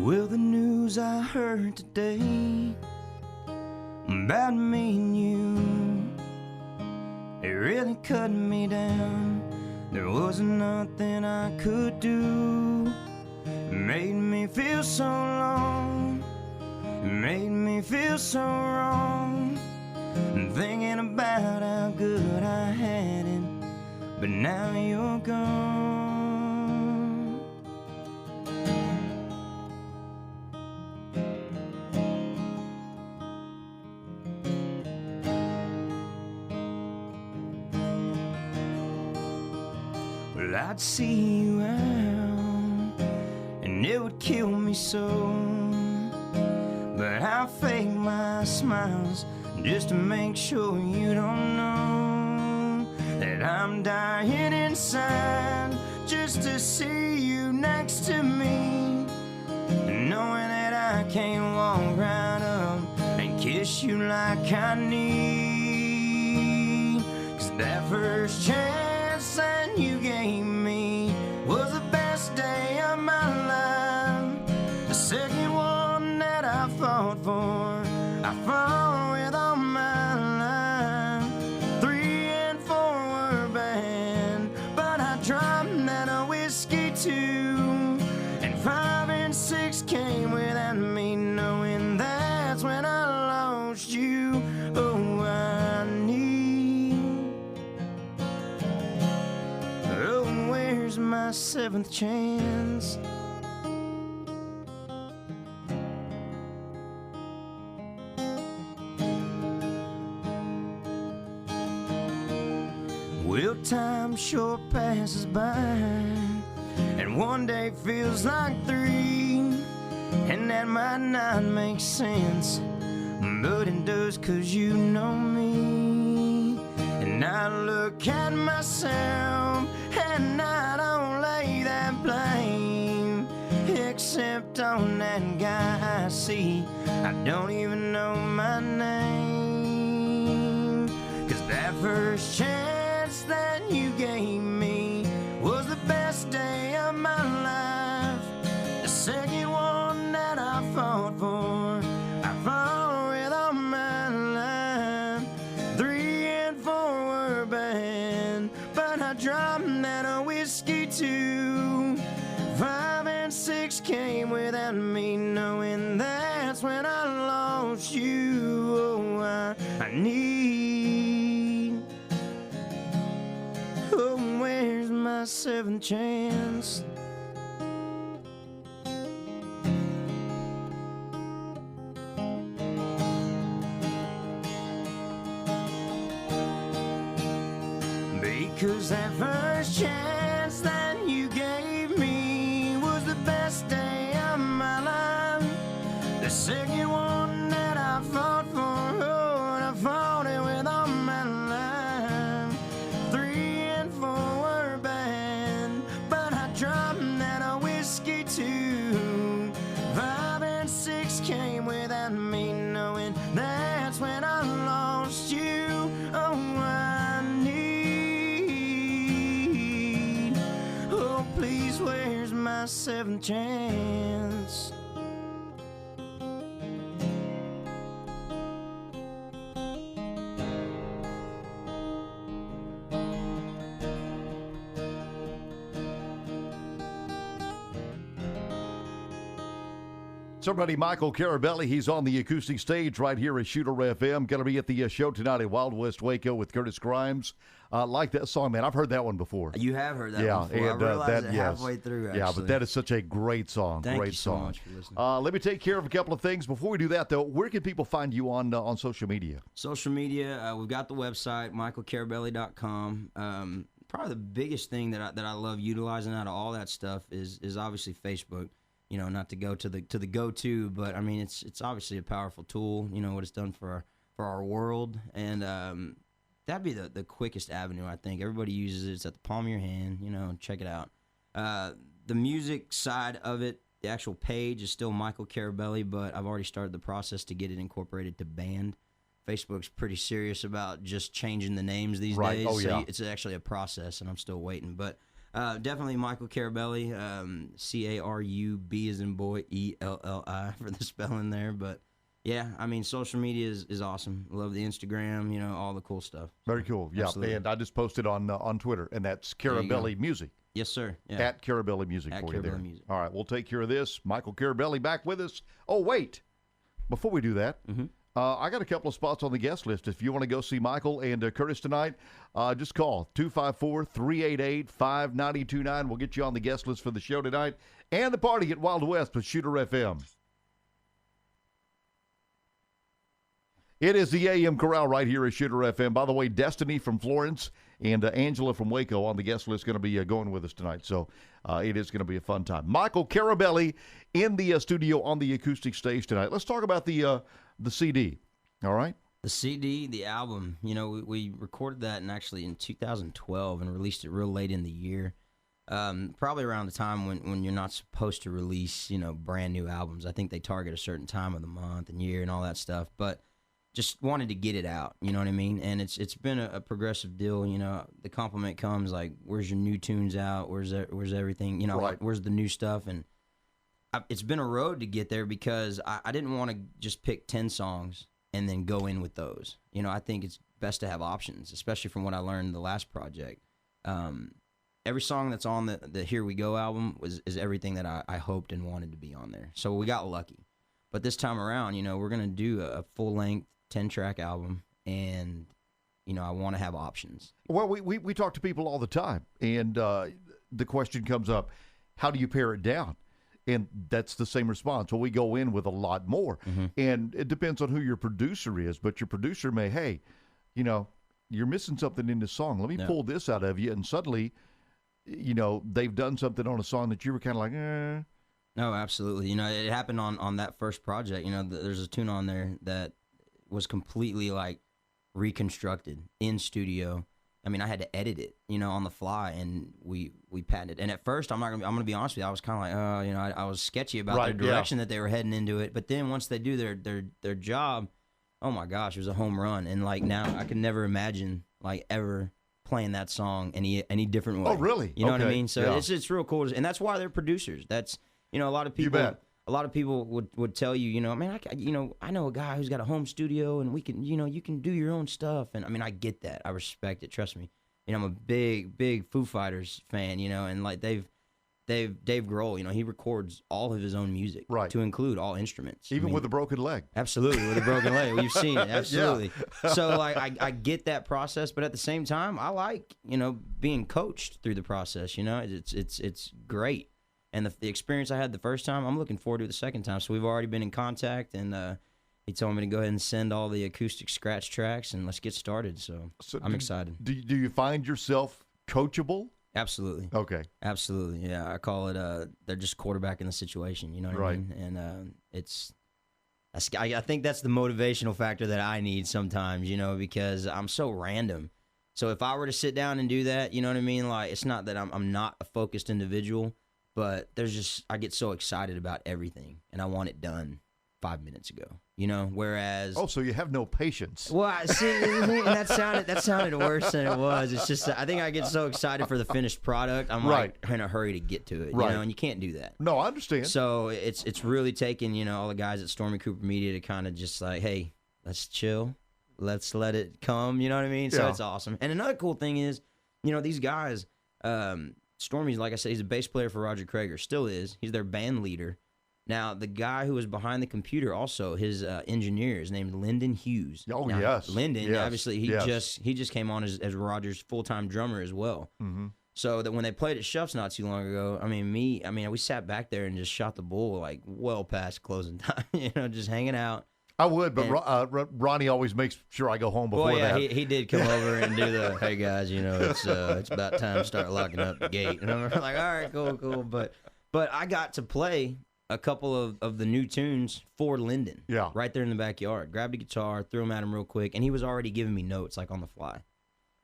Well, the news I heard today about me and you, it really cut me down. There wasn't nothing I could do. It made me feel so long. It made me feel so wrong. And thinking about how good I had it, but now you're gone. Well, I'd see you out, and it would kill me so. But I fake my smiles just to make sure you don't know that I'm dying inside just to see you next to me, and knowing that I can't walk right up and kiss you like I need. 'Cause that first chance that you gave me was the best day of my life. The second one that I fought for, I fought with all my life. 3 and 4 were bad, but I dropped that whiskey too. And 5 and 6 came without me knowing. That's when I lost you. Oh, I need. Oh, where's my 7th chance? Well, time sure passes by, and one day feels like 3, and that might not make sense, but it does 'cause you know me. And I look at myself and I don't lay that blame, except on that guy I see. I don't even know my name. 'Cause that first chance that you gave me was the best day of my life. The second one that I fought for, I fought with all my life. 3 and 4 were bad, but I dropped that whiskey too. 5 and 6 came without me knowing. That's when I lost you. Oh, I need. Oh, where's my 7th chance? Because that first chance that you gave me was the best day of my life. The second one that I fought for, oh, and I fought it with all my life. 3 and 4 were bad, but I dropped that whiskey too. 5 and 6 came without me knowing. That's when I lost you. Oh, I need. Oh, please, where's my 7th chance? Somebody, Michael Carubelli, he's on the acoustic stage right here at Shooter FM. Going to be at the show tonight at Wild West Waco with Curtis Grimes. Like that song, man. I've heard that one before. You have heard that one before. And, I realized it halfway through, actually. Yeah, but that is such a great song. Thank you so much for listening. Let me take care of a couple of things. Before we do that, though, where can people find you on social media? Social media, we've got the website, michaelcarubelli.com. Probably the biggest thing that I love utilizing out of all that stuff is obviously Facebook. You know, not to go to the go-to, but I mean it's obviously a powerful tool. You know what it's done for our world, and that'd be the quickest avenue. I think everybody uses it. It's at the palm of your hand. You know, check it out. The music side of it, the actual page is still Michael Carubelli, but I've already started the process to get it incorporated to band. Facebook's pretty serious about just changing the names these days. Oh, yeah. So it's actually a process, and I'm still waiting. But Definitely Michael Carubelli, Carub as in boy, Elli for the spelling there. But yeah, I mean, social media is awesome. Love the Instagram, all the cool stuff. Very cool. Yeah, Absolutely. and I just posted on Twitter, and that's Carubelli Music. Yes, sir. Yeah. At Carubelli Music At for you there. Carubelli Music. All right, we'll take care of this. Michael Carubelli back with us. Oh, wait. Before we do that, I got a couple of spots on the guest list. If you want to go see Michael and Curtis tonight, just call 254-388-5929. We'll get you on the guest list for the show tonight and the party at Wild West with Shooter FM. It is the AM Corral right here at Shooter FM. By the way, Destiny from Florence and Angela from Waco on the guest list going to be going with us tonight. So it is going to be a fun time. Michael Carubelli in the studio on the acoustic stage tonight. Let's talk about the CD. All right? The CD, the album, we recorded that in 2012 and released it real late in the year. Probably around the time when you're not supposed to release, brand new albums. I think they target a certain time of the month and year and all that stuff. But just wanted to get it out, you know what I mean? And it's been a progressive deal, the compliment comes like, where's your new tunes out? Where's everything, Right. Where's the new stuff? And it's been a road to get there because I didn't want to just pick 10 songs and then go in with those. I think it's best to have options, especially from what I learned the last project. Every song that's on the Here We Go album is everything that I hoped and wanted to be on there. So we got lucky. But this time around, we're going to do a full-length 10-track album, and, I want to have options. Well, we talk to people all the time, and the question comes up, how do you pare it down? And that's the same response. Well, we go in with a lot more. And it depends on who your producer is, but your producer may, hey, you're missing something in this song. Let me pull this out of you. And suddenly, they've done something on a song that you were kind of like, eh. No, absolutely. It happened on that first project. There's a tune on there that was completely like reconstructed in studio. I mean, I had to edit it, on the fly, and we patented it. And at first, I'm gonna be honest with you, I was kind of like, I was sketchy about the direction that they were heading into it. But then once they do their job, oh my gosh, it was a home run. And like now, I could never imagine like ever playing that song any different way. Oh, really? You know what I Okay. mean? So Yeah. it's real cool, and that's why they're producers. That's a lot of people. You bet. A lot of people would tell you, man, I know a guy who's got a home studio, and we can, you can do your own stuff. And I mean, I get that. I respect it. Trust me. I'm a big Foo Fighters fan, and like Dave Grohl, he records all of his own music, Right. to include all instruments. Even with a broken leg. Absolutely, with a broken leg. We've seen it, absolutely. So like I get that process, but at the same time, I like, being coached through the process, It's great. And the experience I had the first time, I'm looking forward to it the second time. So we've already been in contact, and he told me to go ahead and send all the acoustic scratch tracks, and let's get started. So I'm excited. Do you find yourself coachable? Absolutely. Okay. Absolutely. Yeah, I call it they're just quarterbacking the situation. You know what I mean? And I think that's the motivational factor that I need sometimes. Because I'm so random. So if I were to sit down and do that, you know what I mean? Like, it's not that I'm not a focused individual. But I get so excited about everything, and I want it done 5 minutes ago, whereas... Oh, so you have no patience. Well, see, and that sounded worse than it was. It's just, I think I get so excited for the finished product, I'm like in a hurry to get to it, and you can't do that. No, I understand. So it's really taken, all the guys at Stormy Cooper Media to kind of just like, hey, let's chill, let's let it come, you know what I mean? So it's awesome. And another cool thing is, these guys... Stormy's, like I said, he's a bass player for Roger Craig, still is. He's their band leader. Now, the guy who was behind the computer also, his engineer is named Lyndon Hughes. Oh, now, yes. Lyndon, yes. obviously, he just came on as Roger's full-time drummer as well. Mm-hmm. So that when they played at Shuffs not too long ago, we sat back there and just shot the bull like well past closing time, just hanging out. I would, but Ronnie always makes sure I go home before that. He did come over and do the, hey guys, it's about time to start locking up the gate. And I'm like, all right, cool. But I got to play a couple of the new tunes for Lyndon. Yeah. Right there in the backyard. Grabbed a guitar, threw them at him real quick, and he was already giving me notes like on the fly.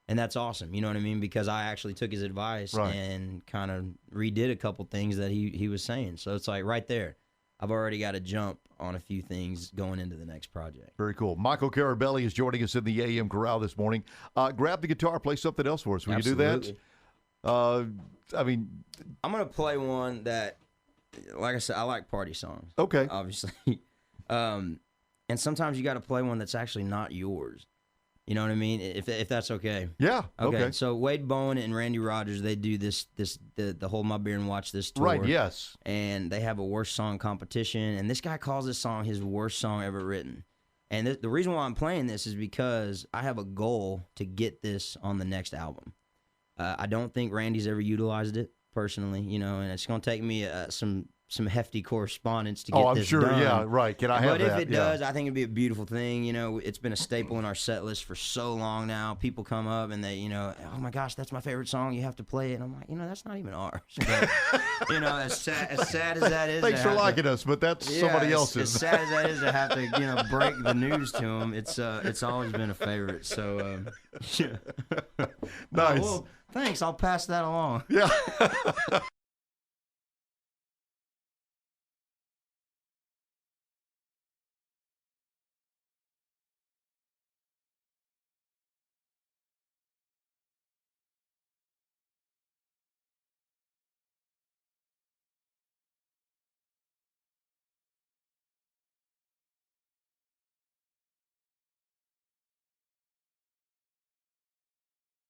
And that's awesome, you know what I mean? Because I actually took his advice and kind of redid a couple things that he was saying. So it's like right there. I've already got to jump on a few things going into the next project. Very cool. Michael Carubelli is joining us in the AM Corral this morning. Grab the guitar, play something else for us. Will you do that? I mean, I'm gonna play one that, like I said, I like party songs. okay. Obviously, and sometimes you got to play one that's actually not yours. You know what I mean? If that's okay. Yeah. Okay. So Wade Bowen and Randy Rogers, they do the Hold My Beer and Watch This tour. Right. Yes. And they have a worst song competition, and this guy calls this song his worst song ever written. And the reason why I'm playing this is because I have a goal to get this on the next album. I don't think Randy's ever utilized it personally, and it's going to take me some hefty correspondence to get I'm this sure. done. Yeah. Right. Can I have But that? if it does, I think it'd be a beautiful thing. It's been a staple in our set list for so long now. People come up and they, oh my gosh, that's my favorite song. You have to play it. And I'm like, that's not even ours. But, as sad as that is. Thanks for liking us, but that's somebody else's. As sad as that is to have to, break the news to them, it's always been a favorite. So, Nice. Well, thanks. I'll pass that along. Yeah.